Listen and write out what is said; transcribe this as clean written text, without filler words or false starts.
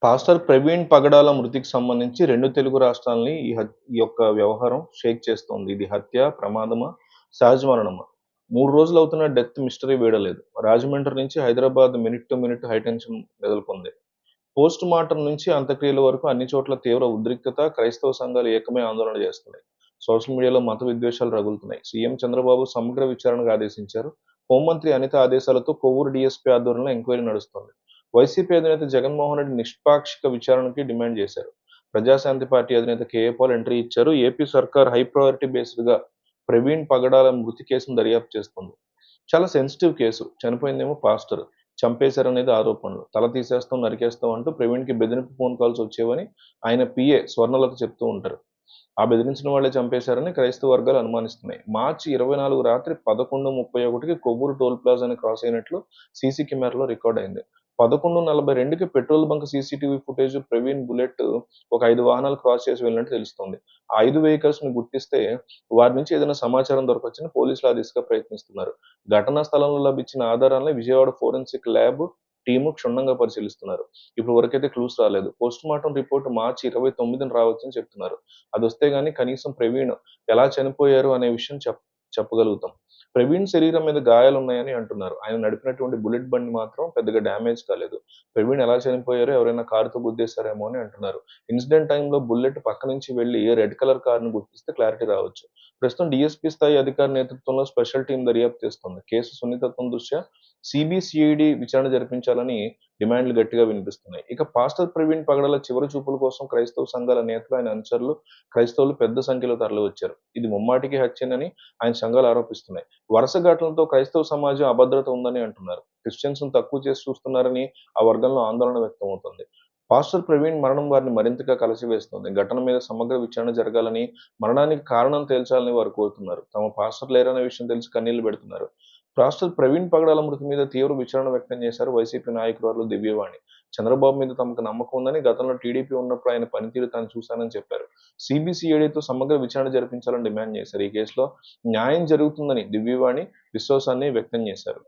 Pastor Praveen పగడాల మృతికి సంబంధించి 2 తెలుగు రాష్ట్రాల్ని ఈ యొక్క వ్యవహారం షేక్ చేస్తోంది. ఇది హత్య, ప్రమాదమా, సహజ మరణమా? 3 రోజులవుతున్న డెత్ మిస్టరీ వీడలేదు. రాజమండ్రి నుంచి Hyderabad minute to minute high tension నెలకొంది. పోస్ట్ మార్టం నుంచి అంత్యక్రియల వరకు అన్ని చోట్ల తీవ్ర ఉద్రిక్తత, క్రైస్తవ సంఘాలు ఏకమై ఆందోళన చేస్తున్నాయి. సోషల్ మీడియాలో మత విద్వేషాలు రగులుతున్నాయి. సీఎం చంద్రబాబు సమగ్ర విచారణకు ఆదేశించారు. హోంమంత్రి అనిత ఆదేశాలతో కొవ్వూరు డీఎస్పీ ఆధ్వర్యంలో ఎంక్వైరీ నడుస్తోంది. వైసీపీ అధినేత జగన్మోహన్ రెడ్డి నిష్పాక్షిక విచారణకి డిమాండ్ చేశారు. ప్రజాశాంతి పార్టీ అధినేత కేఏ పాల్ ఎంట్రీ ఇచ్చారు. ఏపీ సర్కార్ హై ప్రయారిటీ బేస్డ్‌గా ప్రవీణ్ పగడాల మృతి కేసును దర్యాప్తు చేస్తోంది. చాలా సెన్సిటివ్ కేసు. చనిపోయిందేమో పాస్టర్. చంపేశారనేది ఆరోపణలు. తల తీసేస్తాం, నరికేస్తాం అంటూ ప్రవీణ్‌కి బెదిరింపు ఫోన్ కాల్స్ వచ్చేవని ఆయన పీఏ స్వర్ణలత చెప్తూ ఉంటారు. ఆ బెదిరించిన వాళ్ళే చంపేశారని క్రైస్తవ వర్గాలు అనుమానిస్తున్నాయి. మార్చి 24 రాత్రి 11:31కి కొవ్వూరు టోల్ ప్లాజాని క్రాస్ అయినట్లు సీసీ కెమెరాలో రికార్డ్ అయింది. 11:42కి petrol bunk CCTV footage Praveen bullet ఒక 5 వాహనాలు క్రాస్ చేసి వెళ్ళినట్టు తెలుస్తోంది. ఆ 5 వెహికల్స్‌ని గుర్తిస్తే వారి నుంచి ఏదైనా సమాచారం దొరకొచ్చని పోలీసులు ఆ దిశగా ప్రయత్నిస్తున్నారు. ఘటనా స్థలంలో లభించిన ఆధారాలను విజయవాడ ఫోరెన్సిక్ ల్యాబ్ టీము క్షుణ్ణంగా పరిశీలిస్తున్నారు. ఇప్పటి వరకైతే క్లూస్ రాలేదు. పోస్ట్‌మార్టం రిపోర్ట్ మార్చి 29న రావచ్చని చెప్తున్నారు. అదొస్తే గాని కనీసం ప్రవీణ్ ఎలా చనిపోయారు అనే విషయం చెప్పగలుగుతాం. ప్రవీణ్ శరీరం మీద గాయాలున్నాయని అంటున్నారు. ఆయన నడిపినటువంటి బుల్లెట్ బండి మాత్రం పెద్దగా డ్యామేజ్ కాలేదు. ప్రవీణ్ ఎలా చనిపోయారో ఎవరైనా కారుతో గుద్దేశారేమో అని అంటున్నారు. ఇన్సిడెంట్ టైమ్‌లో బుల్లెట్ పక్క నుంచి వెళ్లి రెడ్ కలర్ కార్‌ని గుర్తిస్తే క్లారిటీ రావచ్చు. ప్రస్తుతం డీఎస్పీ స్థాయి అధికారి నేతృత్వంలో స్పెషల్ టీమ్ దర్యాప్తు చేస్తోంది. కేసు సున్నితత్వం దృష్ట్యా సీబీసీఐడీ విచారణ జరిపించాలని డిమాండ్లు గట్టిగా వినిపిస్తున్నాయి. ఇక పాస్టర్ ప్రవీణ్ పగడాల చివరి చూపుల కోసం క్రైస్తవ సంఘాల నేతలు, ఆయన అనుచరులు, క్రైస్తవులు పెద్ద సంఖ్యలో తరలివచ్చారు. ఇది ముమ్మాటికి హత్యేనని ఆయన సంఘాలు ఆరోపిస్తున్నాయి. వరుస ఘటనలతో క్రైస్తవ సమాజం అభద్రత ఉందని అంటున్నారు. క్రిస్టియన్స్‌ను తక్కువ చేసి చూస్తున్నారని ఆ వర్గంలో ఆందోళన వ్యక్తమవుతోంది. పాస్టర్ ప్రవీణ్ మరణం వారిని మరింతగా కలచివేస్తోంది. ఘటన మీద సమగ్ర విచారణ జరగాలని, మరణానికి కారణం తేల్చాలని వారు కోరుతున్నారు. తమ పాస్టర్ లేరనే విషయం తెలిసి కన్నీళ్లు పెడుతున్నారు. పాస్టర్ ప్రవీణ్ పగడాల మృతి మీద తీవ్ర విచారణ వ్యక్తం చేశారు వైసీపీ నాయకురాలు దివ్యవాణి. చంద్రబాబు మీద తమకు నమ్మకం ఉందని, గతంలో టీడీపీ ఉన్నప్పుడు ఆయన పనితీరు తాను చూశానని చెప్పారు. సీబీసీఐడీతో సమగ్ర విచారణ జరిపించాలని డిమాండ్ చేశారు. ఈ కేసులో న్యాయం జరుగుతుందని దివ్యవాణి విశ్వాసాన్ని వ్యక్తం చేశారు.